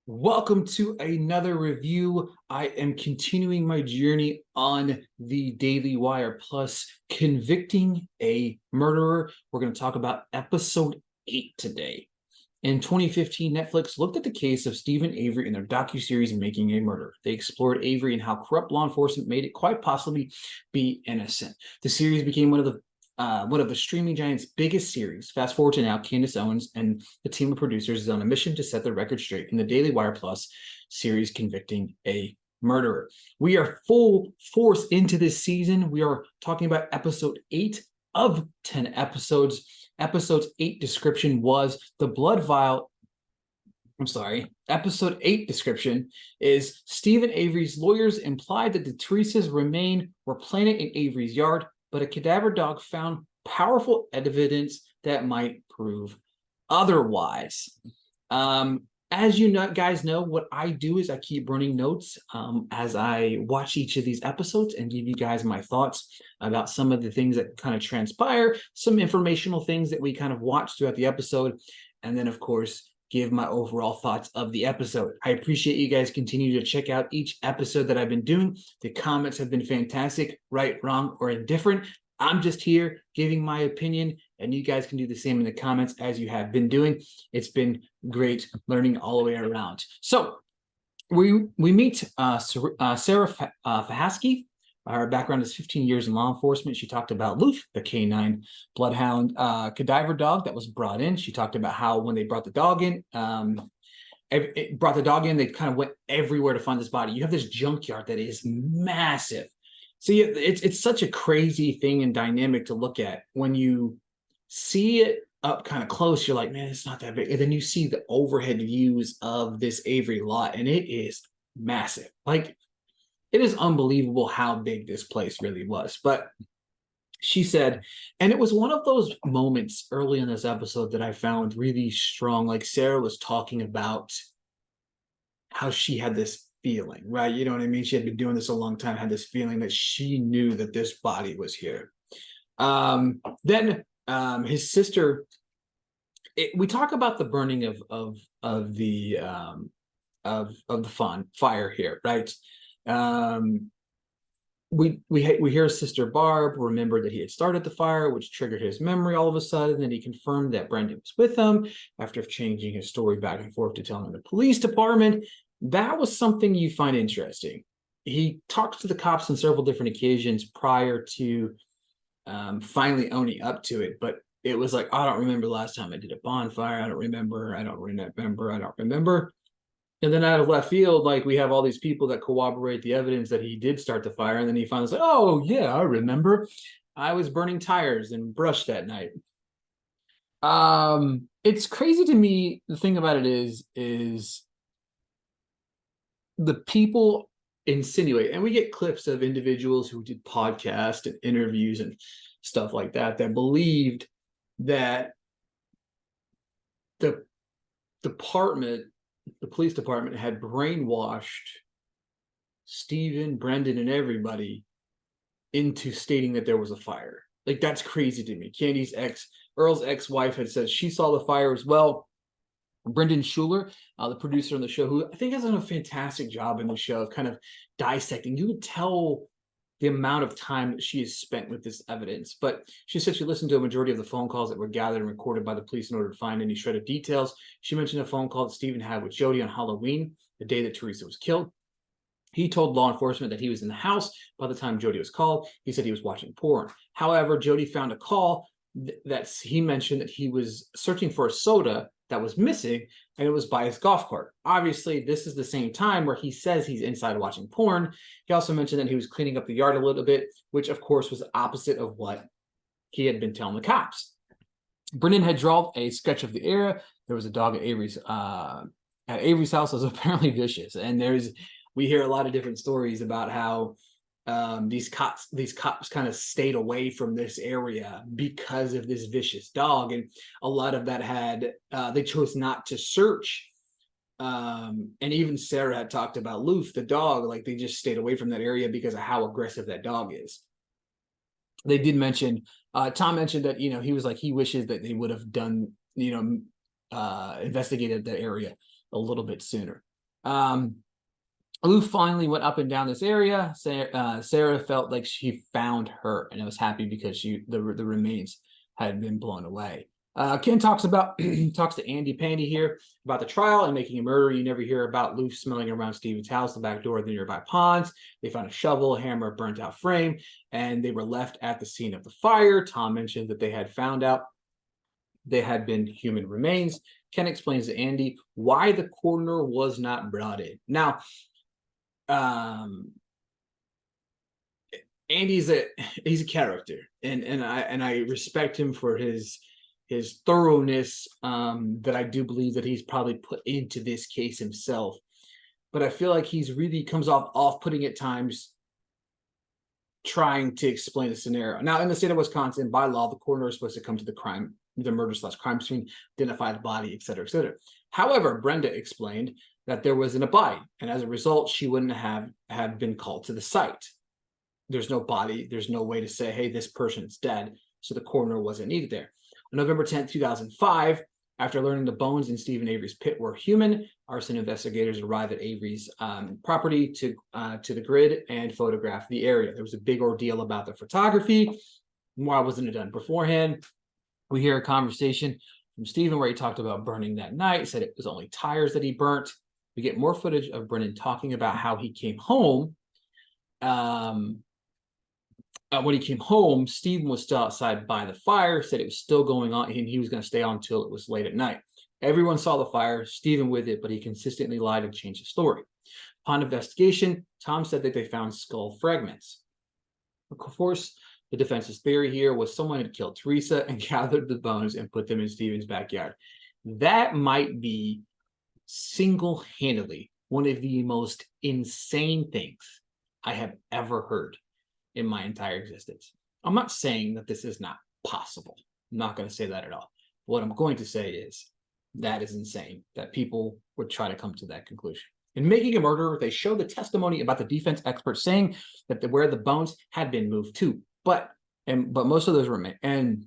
Welcome to another review. I am continuing my journey on the Daily Wire Plus, Convicting a Murderer. We're going to talk about episode 8 today. In 2015, Netflix looked at the case of Steven Avery in their docuseries Making a Murderer. They explored Avery and how corrupt law enforcement made it quite possibly be innocent. The series became one of the streaming giant's biggest series. Fast forward to now, Candace Owens and the team of producers is on a mission to set the record straight in the Daily Wire Plus series Convicting a Murderer. We are full force into this season. We are talking about episode 8 of 10 episodes. Episode 8 description was the blood vial. Episode 8 description is Steven Avery's lawyers implied that the Teresa's remains were planted in Avery's yard, but a cadaver dog found powerful evidence that might prove otherwise. As you guys know, what I do is I keep running notes as I watch each of these episodes and give you guys my thoughts about some of the things that kind of transpire, some informational things that we kind of watch throughout the episode, and then, of course, give my overall thoughts of the episode. I appreciate you guys continue to check out each episode that I've been doing. The comments have been fantastic, right, wrong, or indifferent. I'm just here giving my opinion, and you guys can do the same in the comments as you have been doing. It's been great learning all the way around. So we meet Sarah Fahaski. Her background is 15 years in law enforcement. She talked about Loof, the canine bloodhound cadaver dog that was brought in. She talked about how when they brought the dog in, they kind of went everywhere to find this body. You have this junkyard that is massive. So it's such a crazy thing and dynamic to look at. When you see it up kind of close, you're like, man, it's not that big. And then you see the overhead views of this Avery lot, and it is massive. Like, it is unbelievable how big this place really was. But she said, and it was one of those moments early in this episode that I found really strong. Like, Sarah was talking about how she had this feeling, right? You know what I mean? She had been doing this a long time, had this feeling that she knew that this body was here. Then his sister, we talk about the burning of the fire here, right? We hear Sister Barb remember that he had started the fire, which triggered his memory all of a sudden. Then he confirmed that Brendan was with him after changing his story back and forth to telling the police department. That was something you find interesting. He talked to the cops on several different occasions prior to finally owning up to it, but it was like, I don't remember the last time I did a bonfire. I don't remember. And then out of left field, like, we have all these people that corroborate the evidence that he did start the fire. And then he finally said, oh, yeah, I remember. I was burning tires and brush that night. It's crazy to me. The thing about it is the people insinuate, and we get clips of individuals who did podcasts and interviews and stuff like that believed that the police department had brainwashed Steven, Brendan, and everybody into stating that there was a fire. Like, that's crazy to me. Candy's Earl's ex-wife had said she saw the fire as well. Brendan Schuler, the producer on the show, who I think has done a fantastic job in the show of kind of dissecting. You would tell the amount of time that she has spent with this evidence. But she said she listened to a majority of the phone calls that were gathered and recorded by the police in order to find any shredded details. She mentioned a phone call that Steven had with Jody on Halloween, the day that Teresa was killed. He told law enforcement that he was in the house by the time Jody was called. He said he was watching porn. However, Jody found a call that he mentioned that he was searching for a soda that was missing, and it was by his golf cart. Obviously, this is the same time where he says he's inside watching porn. He also mentioned that he was cleaning up the yard a little bit, which, of course, was the opposite of what he had been telling the cops. Brendan had drawn a sketch of the area. There was a dog at Avery's house that was apparently vicious, and we hear a lot of different stories about how these cops kind of stayed away from this area because of this vicious dog, and a lot of that had they chose not to search. And even Sarah had talked about Loof, the dog, like, they just stayed away from that area because of how aggressive that dog is. They did mention, Tom mentioned that, he was like, he wishes that they would have done, investigated that area a little bit sooner. Lou finally went up and down this area. Sarah felt like she found her, and I was happy because the remains had been blown away. Ken talks to Andy Pandy here about the trial and making a murder. You never hear about Lou smelling around Steven's house, the back door of the nearby ponds. They found a shovel, a hammer, a burnt out frame, and they were left at the scene of the fire. Tom mentioned that they had found out they had been human remains. Ken explains to Andy why the coroner was not brought in. Now, Andy's he's a character, and I respect him for his thoroughness, that I do believe that he's probably put into this case himself. But I feel like he's really comes off-putting at times trying to explain the scenario. Now, in the state of Wisconsin, by law, the coroner is supposed to come to the murder/crime scene, identify the body, et cetera, et cetera. However, Brenda explained that there wasn't a body, and as a result, she wouldn't have been called to the site. There's no body. There's no way to say, hey, this person's dead. So the coroner wasn't needed there. On November 10th, 2005, after learning the bones in Steven Avery's pit were human, arson investigators arrived at Avery's property to the grid and photograph the area. There was a big ordeal about the photography. Why wasn't it done beforehand? We hear a conversation from Steven where he talked about burning that night, said it was only tires that he burnt. We get more footage of Brendan talking about how he came home. When he came home, Steven was still outside by the fire, said it was still going on, and he was going to stay on until it was late at night. Everyone saw the fire, Steven with it, but he consistently lied and changed the story. Upon investigation, Tom said that they found skull fragments. Of course, the defense's theory here was someone had killed Teresa and gathered the bones and put them in Steven's backyard. That might be single-handedly one of the most insane things I have ever heard in my entire existence. I'm not saying that this is not possible. I'm not going to say that at all. What I'm going to say is that is insane that people would try to come to that conclusion. In Making a Murderer, they show the testimony about the defense expert saying that where the bones had been moved to, but most of those remain, and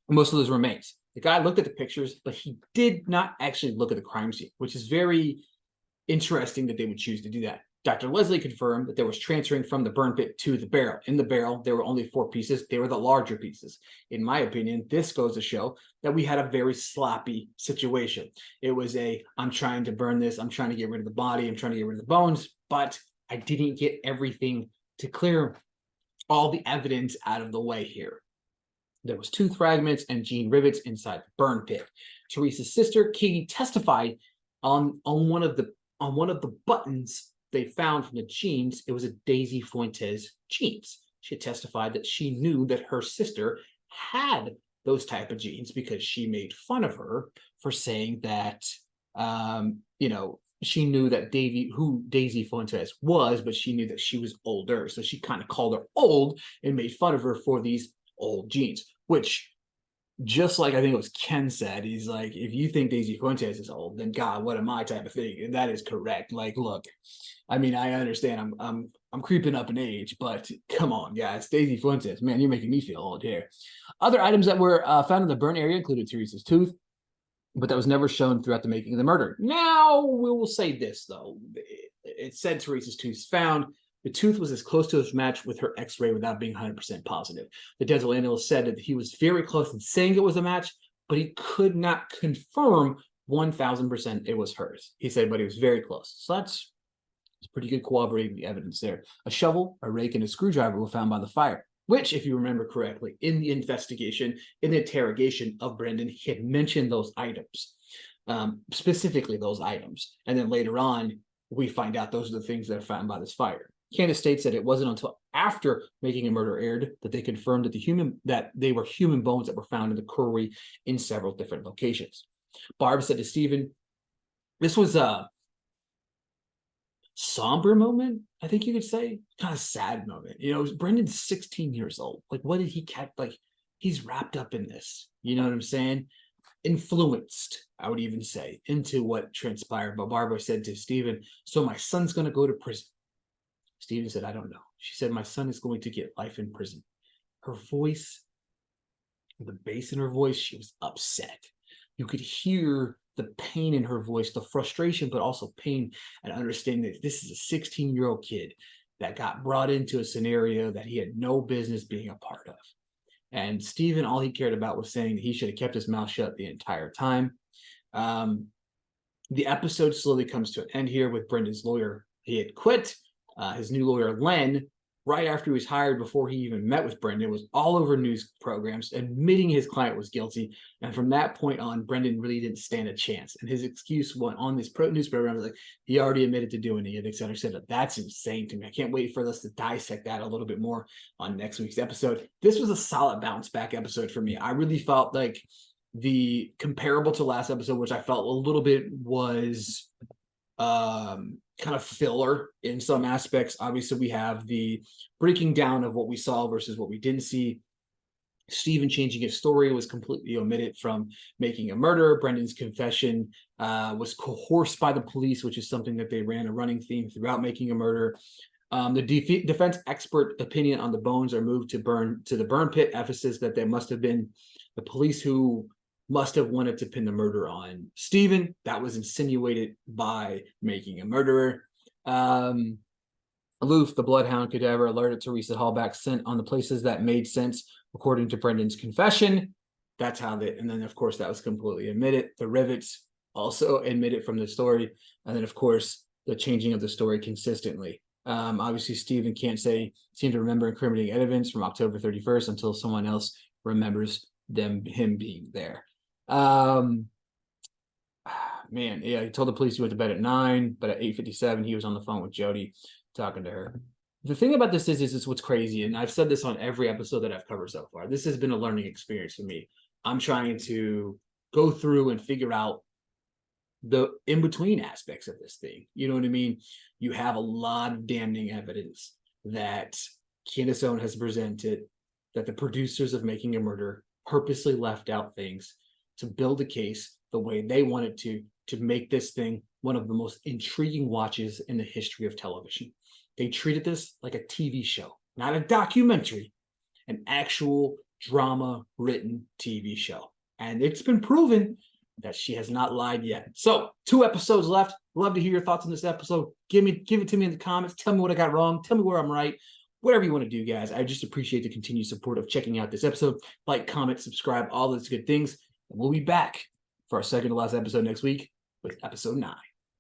most of those remains. The guy looked at the pictures, but he did not actually look at the crime scene, which is very interesting that they would choose to do that. Dr. Leslie confirmed that there was transferring from the burn pit to the barrel. In the barrel, there were only 4 pieces. They were the larger pieces. In my opinion, this goes to show that we had a very sloppy situation. It was I'm trying to burn this. I'm trying to get rid of the body. I'm trying to get rid of the bones, but I didn't get everything to clear all the evidence out of the way here. There was tooth fragments and gene rivets inside the burn pit. Teresa's sister, Katie, testified on one of the buttons they found from the jeans. It was a Daisy Fuentes jeans. She testified that she knew that her sister had those type of jeans because she made fun of her for saying that, she knew that who Daisy Fuentes was, but she knew that she was older. So she kind of called her old and made fun of her for these old jeans, which, just like I think it was Ken said, he's like, if you think Daisy Fuentes is old, then God, what am I type of thing? And that is correct. Like, look, I mean, I understand I'm creeping up in age, but come on, guys, Daisy Fuentes, man, you're making me feel old here. Other items that were found in the burn area included Teresa's tooth, but that was never shown throughout the making of the murder. Now, we will say this, though. It said Teresa's tooth found. The tooth was as close to a match with her x-ray without being 100% positive. The dental analyst said that he was very close in saying it was a match, but he could not confirm 1,000% it was hers. He said, but he was very close. So that's pretty good corroborating evidence there. A shovel, a rake, and a screwdriver were found by the fire, which, if you remember correctly, in the investigation, in the interrogation of Brendan, he had mentioned those items, specifically those items. And then later on, we find out those are the things that are found by this fire. Candace states that it wasn't until after Making a Murder aired that they confirmed that they were human bones that were found in the quarry in several different locations. Barb said to Steven, this was a somber moment, I think you could say, kind of sad moment. Brendan's 16 years old. Like, what did he catch? Like, he's wrapped up in this. You know what I'm saying? Influenced, I would even say, into what transpired. But Barbara said to Steven, so my son's going to go to prison. Steven said, I don't know. She said, my son is going to get life in prison. Her voice, the bass in her voice, she was upset. You could hear the pain in her voice, the frustration, but also pain, and understanding that this is a 16-year-old kid that got brought into a scenario that he had no business being a part of. And Steven, all he cared about was saying that he should have kept his mouth shut the entire time. The episode slowly comes to an end here with Brendan's lawyer. He had quit. His new lawyer, Len, right after he was hired, before he even met with Brendan, was all over news programs admitting his client was guilty. And from that point on, Brendan really didn't stand a chance. And his excuse went on this news program was like, he already admitted to doing it, et cetera, et cetera. That's insane to me. I can't wait for us to dissect that a little bit more on next week's episode. This was a solid bounce back episode for me. I really felt like the comparable to last episode, which I felt a little bit was kind of filler in some aspects. Obviously, we have the breaking down of what we saw versus what we didn't see. Steven changing his story was completely omitted from Making a Murder. Brendan's confession was coerced by the police, which is something that they ran a running theme throughout Making a Murder. The defense expert opinion on the bones are moved to the burn pit, emphasis that there must have been the police who must have wanted to pin the murder on Steven. That was insinuated by Making a Murderer. Aloof, the bloodhound cadaver, alerted Teresa Hallback, sent on the places that made sense according to Brendan's confession. That's how they, and then of course that was completely omitted. The rivets also omitted from the story. And then of course the changing of the story consistently. Obviously Steven can't seem to remember incriminating evidence from October 31st until someone else remembers him being there. Man, yeah, he told the police he went to bed at 9, but at 8:57 he was on the phone with Jody talking to her. The thing about this is what's crazy, and I've said this on every episode that I've covered so far. This has been a learning experience for me. I'm trying to go through and figure out the in-between aspects of this thing. You know what I mean? You have a lot of damning evidence that Candace Owens has presented, that the producers of Making a Murder purposely left out things to build a case the way they wanted to make this thing one of the most intriguing watches in the history of television. They treated this like a TV show, not a documentary, an actual drama-written TV show. And it's been proven that she has not lied yet. So 2 episodes left. Love to hear your thoughts on this episode. Give it to me in the comments. Tell me what I got wrong. Tell me where I'm right. Whatever you want to do, guys. I just appreciate the continued support of checking out this episode. Like, comment, subscribe, all those good things. And we'll be back for our second to last episode next week with episode 9.